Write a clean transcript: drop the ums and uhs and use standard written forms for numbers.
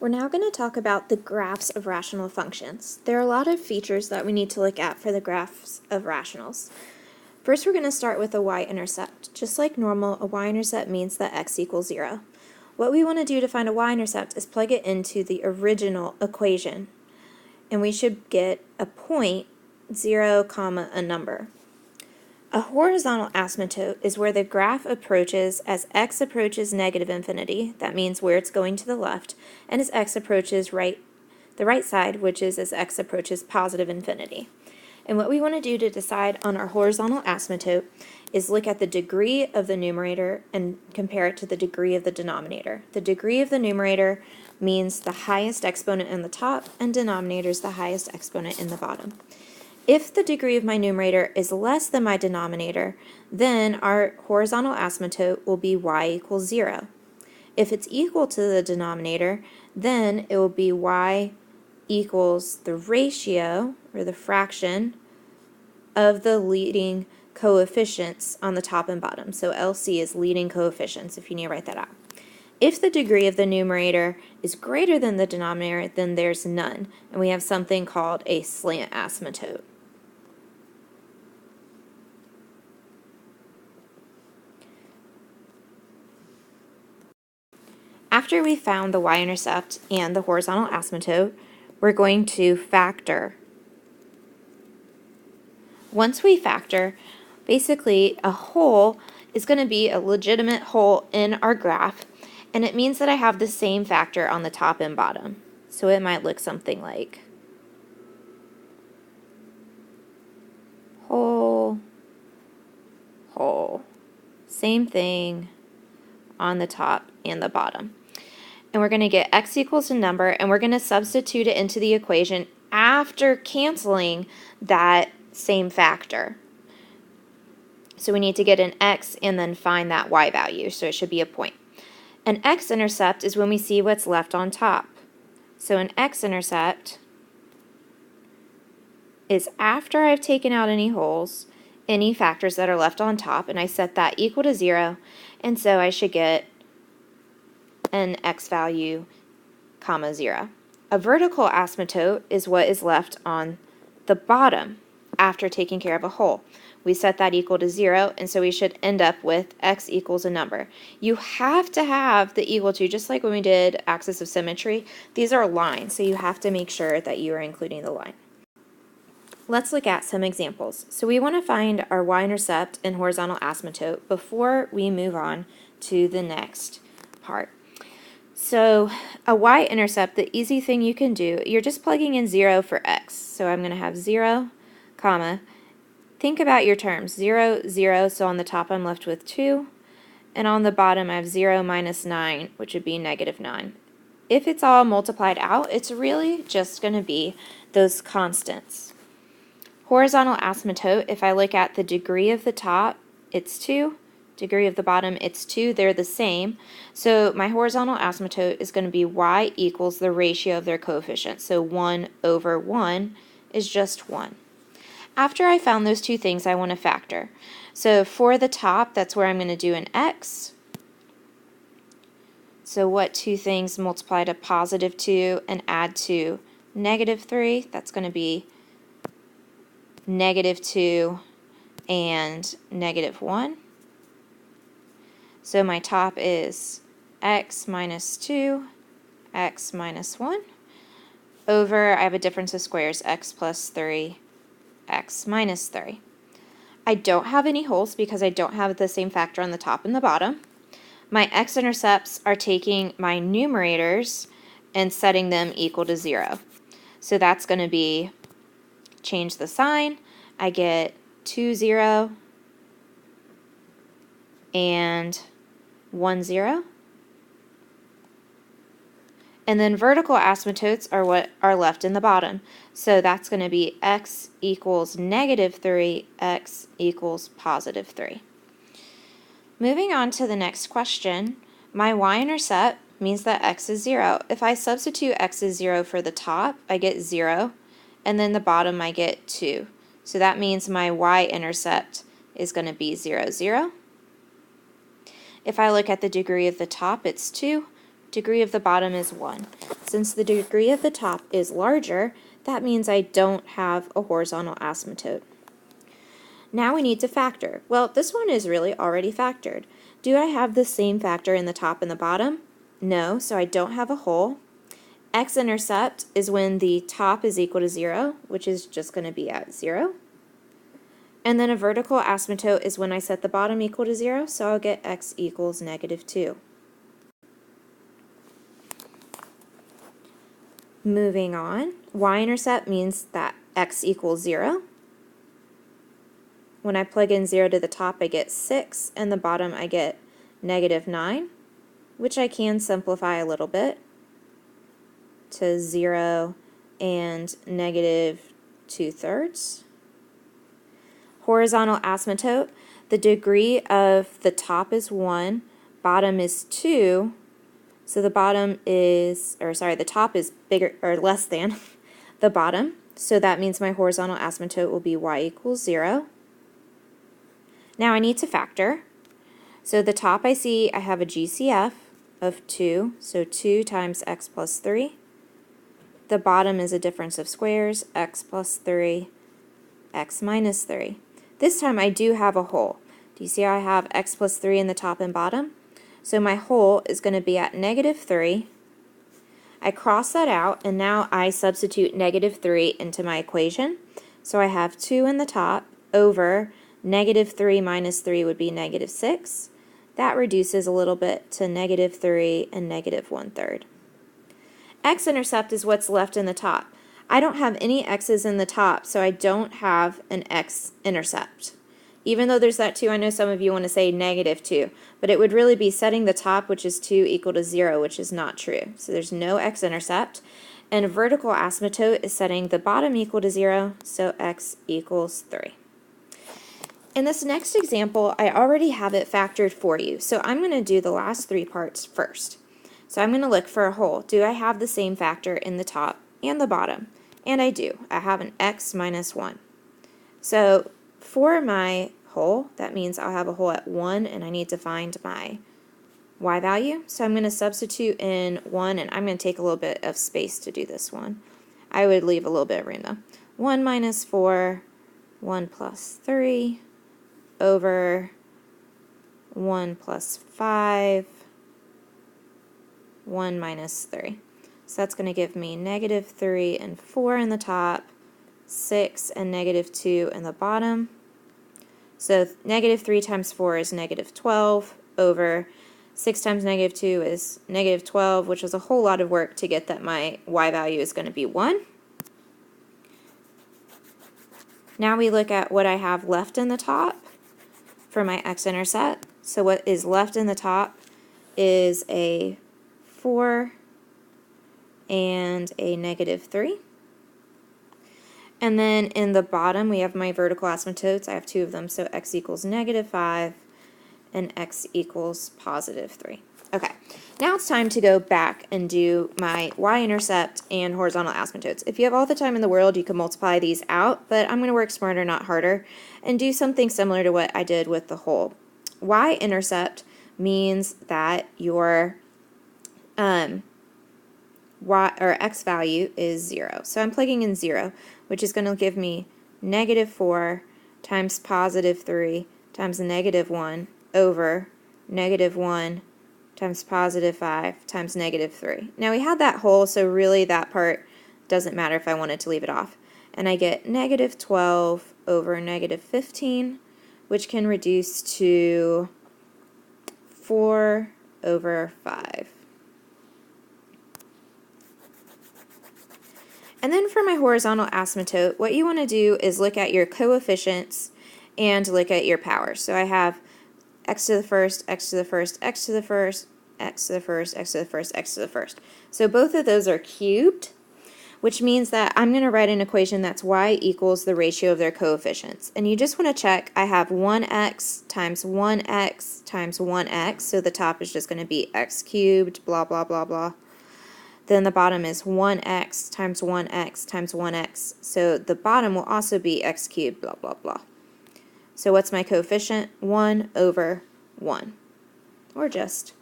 We're now going to talk about the graphs of rational functions. There are a lot of features that we need to look at for the graphs of rationals. First, we're going to start with a y-intercept. Just like normal, a y-intercept means that x equals 0. What we want to do to find a y-intercept is plug it into the original equation, and we should get a point, 0, a number. A horizontal asymptote is where the graph approaches as x approaches negative infinity, that means where it's going to the left, and as x approaches the right side, which is as x approaches positive infinity. And what we want to do to decide on our horizontal asymptote is look at the degree of the numerator and compare it to the degree of the denominator. The degree of the numerator means the highest exponent in the top, and denominator is the highest exponent in the bottom. If the degree of my numerator is less than my denominator, then our horizontal asymptote will be y equals 0. If it's equal to the denominator, then it will be y equals the ratio, or the fraction, of the leading coefficients on the top and bottom. So LC is leading coefficients, if you need to write that out. If the degree of the numerator is greater than the denominator, then there's none, and we have something called a slant asymptote. After we found the y-intercept and the horizontal asymptote, we're going to factor. Once we factor, basically a hole is going to be a legitimate hole in our graph, and it means that I have the same factor on the top and bottom. So it might look something like hole, hole. Same thing on the top and the bottom. And we're going to get x equals a number, and we're going to substitute it into the equation after canceling that same factor. So we need to get an x and then find that y value, so it should be a point. An x-intercept is when we see what's left on top. So an x-intercept is after I've taken out any holes, any factors that are left on top, and I set that equal to 0, and so I should get an x value, 0. A vertical asymptote is what is left on the bottom after taking care of a hole. We set that equal to 0, and so we should end up with x equals a number. You have to have the equal to, just like when we did axis of symmetry, these are lines, so you have to make sure that you are including the line. Let's look at some examples. So we want to find our y-intercept and horizontal asymptote before we move on to the next part. So a y-intercept, the easy thing you can do, you're just plugging in 0 for x. So I'm going to have 0, comma. Think about your terms. 0, 0, so on the top I'm left with 2, and on the bottom I have 0 minus 9, which would be negative 9. If it's all multiplied out, it's really just going to be those constants. Horizontal asymptote, if I look at the degree of the top, it's 2. Degree of the bottom, it's 2. They're the same. So my horizontal asymptote is going to be y equals the ratio of their coefficients. So 1 over 1 is just 1. After I found those two things, I want to factor. So for the top, that's where I'm going to do an x. So what two things multiply to positive 2 and add to negative 3? That's going to be negative 2 and negative 1. So my top is x minus 2, x minus 1, over, I have a difference of squares, x plus 3, x minus 3. I don't have any holes because I don't have the same factor on the top and the bottom. My x-intercepts are taking my numerators and setting them equal to 0. So that's going to be, change the sign, I get 2, 0, and 1, 0. And then vertical asymptotes are what are left in the bottom. So that's going to be x equals negative 3, x equals positive 3. Moving on to the next question, my y-intercept means that x is 0. If I substitute x is 0 for the top, I get 0, and then the bottom I get 2. So that means my y-intercept is going to be 0, 0. If I look at the degree of the top, it's 2. Degree of the bottom is 1. since the degree of the top is larger, that means I don't have a horizontal asymptote. Now we need to factor. Well, this one is really already factored. Do I have the same factor in the top and the bottom? No, so I don't have a hole. X-intercept is when the top is equal to 0, which is just going to be at 0. And then a vertical asymptote is when I set the bottom equal to 0, so I'll get x equals -2. Moving on, y-intercept means that x equals 0. When I plug in 0 to the top, I get 6, and the bottom I get -9, which I can simplify a little bit to 0 and -2/3. Horizontal asymptote, the degree of the top is 1, bottom is 2, so the bottom is, the top is bigger or less than the bottom, so that means my horizontal asymptote will be y equals 0. Now I need to factor. So the top I see I have a GCF of 2, so 2 times x plus 3. The bottom is a difference of squares, x plus 3, x minus 3. This time I do have a hole. Do you see how I have x plus 3 in the top and bottom? So my hole is going to be at -3. I cross that out, and now I substitute -3 into my equation. So I have 2 in the top over -3 minus 3 would be -6. That reduces a little bit to -3 and -1/3. X-intercept is what's left in the top. I don't have any x's in the top, so I don't have an x-intercept. Even though there's that 2, I know some of you want to say -2, but it would really be setting the top, which is 2, equal to 0, which is not true. So there's no x-intercept. And a vertical asymptote is setting the bottom equal to 0, so x equals 3. In this next example, I already have it factored for you, so I'm going to do the last 3 parts first. So I'm going to look for a hole. Do I have the same factor in the top and the bottom? And I do. I have an x minus 1. So for my hole, that means I'll have a hole at 1, and I need to find my y value. So I'm going to substitute in 1, and I'm going to take a little bit of space to do this one. I would leave a little bit of room though. 1 minus 4, 1 plus 3, over 1 plus 5, 1 minus 3. So that's going to give me -3 and 4 in the top, 6 and -2 in the bottom. So -3 times 4 is -12 over 6 times -2 is -12, which is a whole lot of work to get that my y value is going to be 1. Now we look at what I have left in the top for my x-intercept. So what is left in the top is a 4 and a -3. And then in the bottom we have my vertical asymptotes. I have 2 of them, so x equals -5 and x equals +3. Okay, now it's time to go back and do my y-intercept and horizontal asymptotes. If you have all the time in the world, you can multiply these out, but I'm going to work smarter, not harder, and do something similar to what I did with the hole. Y-intercept means that your x value is 0. So I'm plugging in 0, which is going to give me -4 times +3 times -1 over -1 times +5 times -3. Now we had that hole, so really that part doesn't matter if I wanted to leave it off. And I get -12 over -15, which can reduce to 4 over 5. And then for my horizontal asymptote, what you want to do is look at your coefficients and look at your powers. So I have x to the first, x to the first, x to the first, x to the first, x to the first, x to the first. So both of those are cubed, which means that I'm going to write an equation that's y equals the ratio of their coefficients. And you just want to check I have 1x times 1x times 1x, so the top is just going to be x cubed, blah, blah, blah, blah. Then the bottom is 1x times 1x times 1x, so the bottom will also be x cubed, blah, blah, blah. So what's my coefficient? 1 over 1, or just